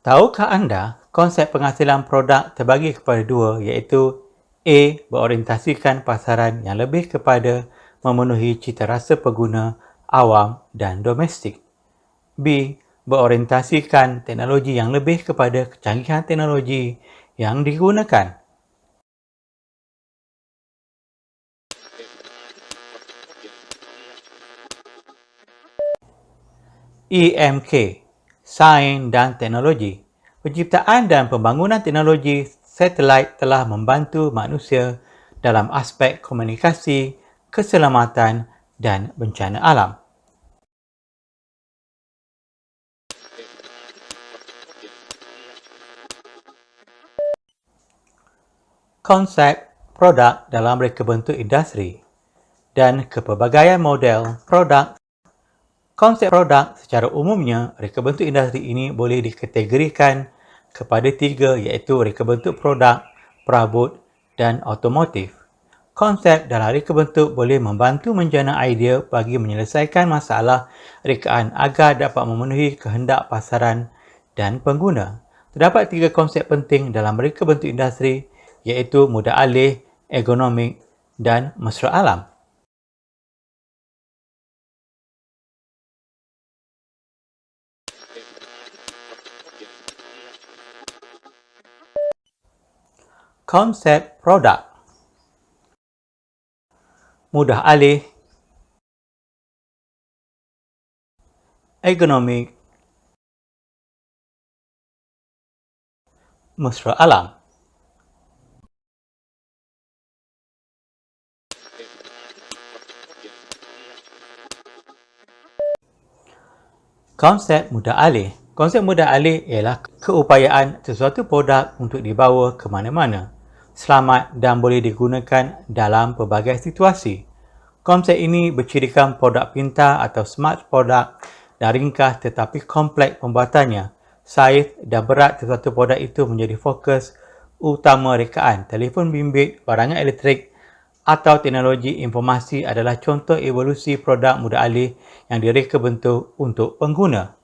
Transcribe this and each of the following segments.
Tahukah anda konsep penghasilan produk terbagi kepada dua, iaitu A. Berorientasikan pasaran yang lebih kepada memenuhi cita rasa pengguna awam dan domestik. B. Berorientasikan teknologi yang lebih kepada kecanggihan teknologi yang digunakan. EMK, Sains dan Teknologi. Penciptaan dan pembangunan teknologi satelit telah membantu manusia dalam aspek komunikasi, keselamatan dan bencana alam. Konsep produk dalam reka bentuk industri dan kepelbagaian model produk. Konsep produk secara umumnya, reka bentuk industri ini boleh dikategorikan kepada tiga, iaitu reka bentuk produk, perabot dan otomotif. Konsep dalam reka bentuk boleh membantu menjana idea bagi menyelesaikan masalah rekaan agar dapat memenuhi kehendak pasaran dan pengguna. Terdapat tiga konsep penting dalam reka bentuk industri, iaitu mudah alih, ergonomik dan mesra alam. Konsep produk mudah alih, ergonomik, mesra alam. Konsep mudah alih. Konsep mudah alih ialah keupayaan sesuatu produk untuk dibawa ke mana-mana, selamat dan boleh digunakan dalam pelbagai situasi. Konsep ini bercirikan produk pintar atau smart produk dan ringkas tetapi kompleks pembuatannya. Saiz dan berat sesuatu produk itu menjadi fokus utama rekaan. Telefon bimbit, barangan elektrik atau teknologi informasi adalah contoh evolusi produk mudah alih yang direka bentuk untuk pengguna.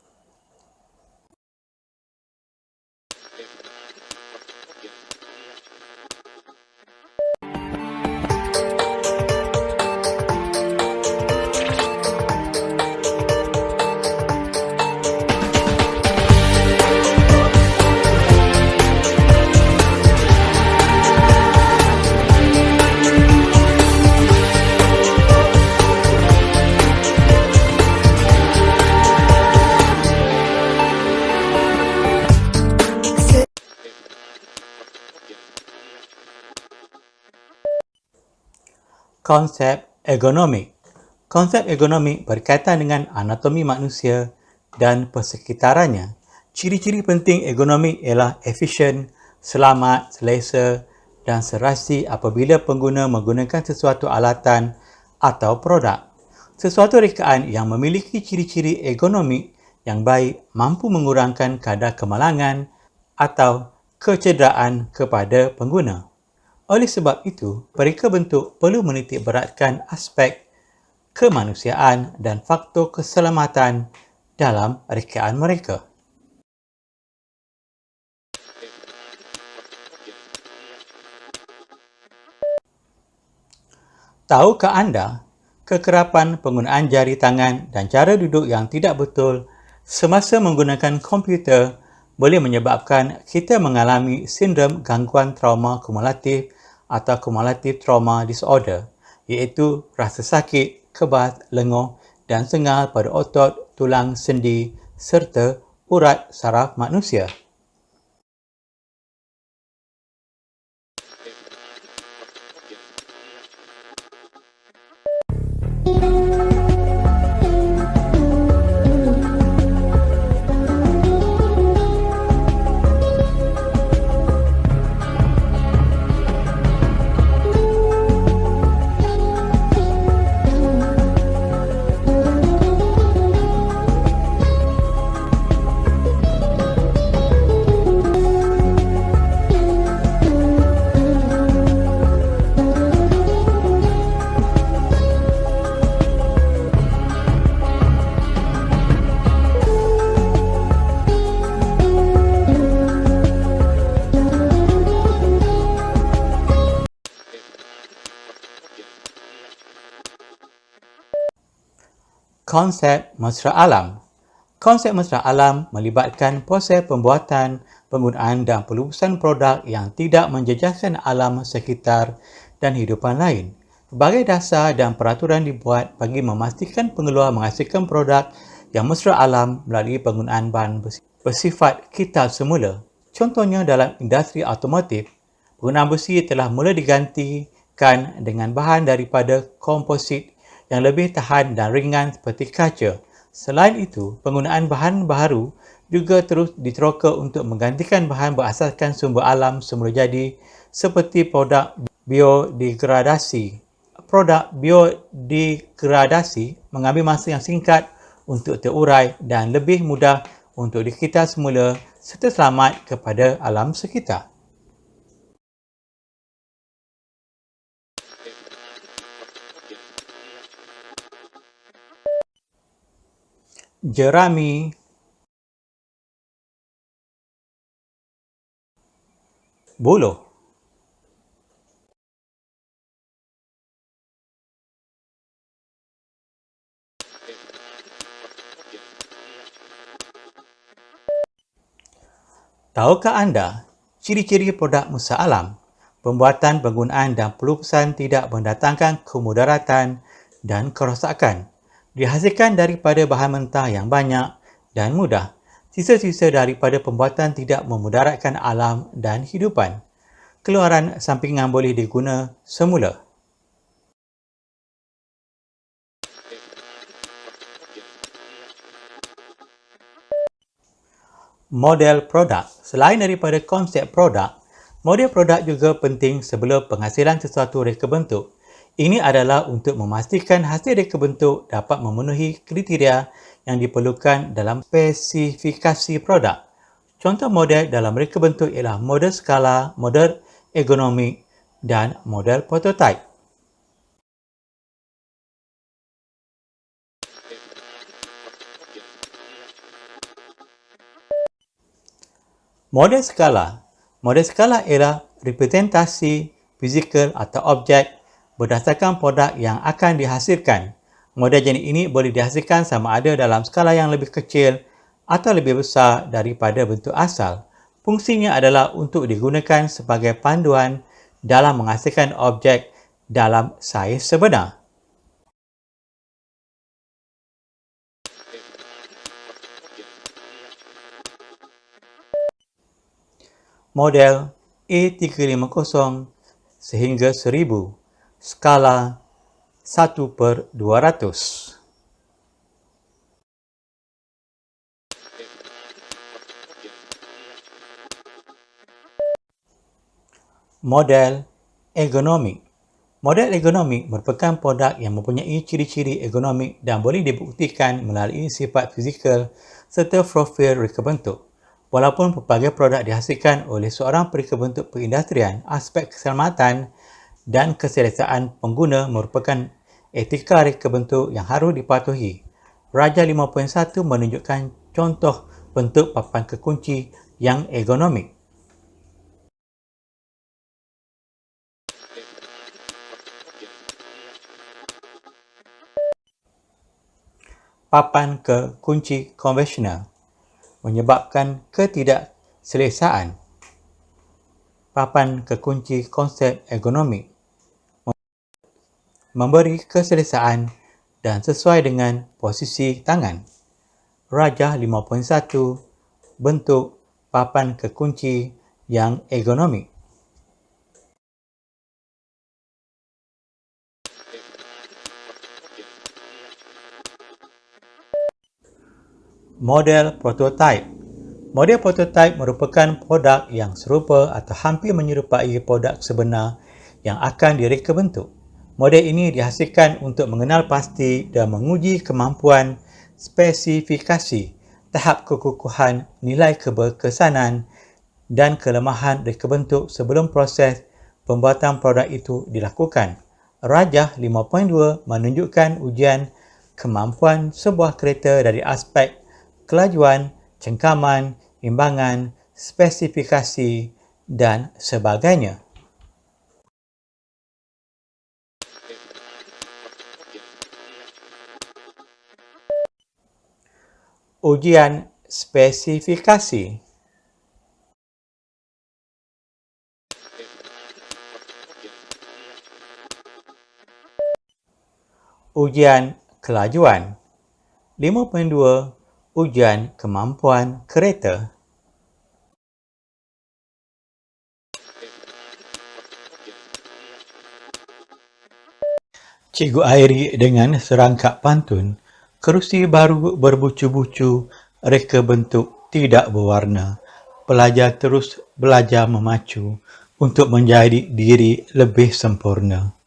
Konsep ergonomik. Konsep ergonomik berkaitan dengan anatomi manusia dan persekitarannya. Ciri-ciri penting ergonomik ialah efisien, selamat, selesa dan serasi apabila pengguna menggunakan sesuatu alatan atau produk. Sesuatu rekaan yang memiliki ciri-ciri ergonomik yang baik mampu mengurangkan kadar kemalangan atau kecederaan kepada pengguna. Oleh sebab itu, pereka bentuk perlu menitik beratkan aspek kemanusiaan dan faktor keselamatan dalam rekaan mereka. Tahukah anda kekerapan penggunaan jari tangan dan cara duduk yang tidak betul semasa menggunakan komputer boleh menyebabkan kita mengalami sindrom gangguan trauma kumulatif atau cumulative trauma disorder, iaitu rasa sakit, kebas, lenguh dan sengal pada otot, tulang, sendi serta urat saraf manusia. Konsep mesra alam. Konsep mesra alam melibatkan proses pembuatan, penggunaan dan pelubusan produk yang tidak menjejaskan alam sekitar dan hidupan lain. Berbagai dasar dan peraturan dibuat bagi memastikan pengeluar menghasilkan produk yang mesra alam melalui penggunaan bahan bersifat kitab semula. Contohnya dalam industri automotif, penggunaan besi telah mula digantikan dengan bahan daripada komposit yang lebih tahan dan ringan seperti kaca. Selain itu, penggunaan bahan baharu juga terus diteroka untuk menggantikan bahan berasaskan sumber alam semula jadi seperti produk biodegradasi. Produk biodegradasi mengambil masa yang singkat untuk terurai dan lebih mudah untuk dikita semula serta selamat kepada alam sekitar. Jerami buluh. Tahukah anda ciri-ciri produk mesra alam? Pembuatan, penggunaan dan pelubusan tidak mendatangkan kemudaratan dan kerosakan. Dihasilkan daripada bahan mentah yang banyak dan mudah. Sisa-sisa daripada pembuatan tidak memudaratkan alam dan hidupan. Keluaran sampingan boleh diguna semula. Model produk. Selain daripada konsep produk, model produk juga penting sebelum penghasilan sesuatu reka bentuk. Ini adalah untuk memastikan hasil reka bentuk dapat memenuhi kriteria yang diperlukan dalam spesifikasi produk. Contoh model dalam reka bentuk ialah model skala, model ergonomik dan model prototype. Model skala. Model skala ialah representasi fizikal atau objek berdasarkan produk yang akan dihasilkan. Model jenis ini boleh dihasilkan sama ada dalam skala yang lebih kecil atau lebih besar daripada bentuk asal. Fungsinya adalah untuk digunakan sebagai panduan dalam menghasilkan objek dalam saiz sebenar. Model A350 sehingga 1000, skala 1/200. Model ergonomik. Model ergonomik merupakan produk yang mempunyai ciri-ciri ergonomik dan boleh dibuktikan melalui sifat fizikal serta profil reka bentuk. Walaupun pelbagai produk dihasilkan oleh seorang pereka bentuk perindustrian, aspek keselamatan dan keselesaan pengguna merupakan etika reka bentuk yang harus dipatuhi. Raja 5.1 menunjukkan contoh bentuk papan kekunci yang ergonomik. Papan kekunci konvensional menyebabkan ketidakselesaan. Papan kekunci konsep ergonomik memberi keselesaan dan sesuai dengan posisi tangan. Raja 5.1 bentuk papan kekunci yang ergonomik. Model prototype. Model prototype merupakan produk yang serupa atau hampir menyerupai produk sebenar yang akan direka bentuk. Model ini dihasilkan untuk mengenal pasti dan menguji kemampuan, spesifikasi, tahap kekukuhan, nilai keberkesanan dan kelemahan reka bentuk sebelum proses pembuatan produk itu dilakukan. Rajah 5.2 menunjukkan ujian kemampuan sebuah kereta dari aspek kelajuan, cengkaman, imbangan, spesifikasi dan sebagainya. Ujian spesifikasi. Ujian kelajuan. 5.2 Ujian kemampuan kereta. Cikgu Airi dengan serangkap pantun, kerusi baru berbucu-bucu, reka bentuk tidak berwarna. Pelajar terus belajar memacu untuk menjadi diri lebih sempurna.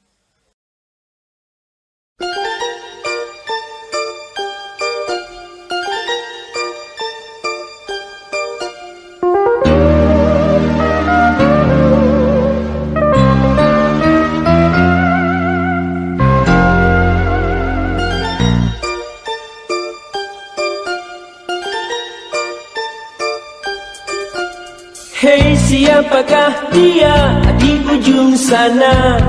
Hei, siapakah dia di ujung sana?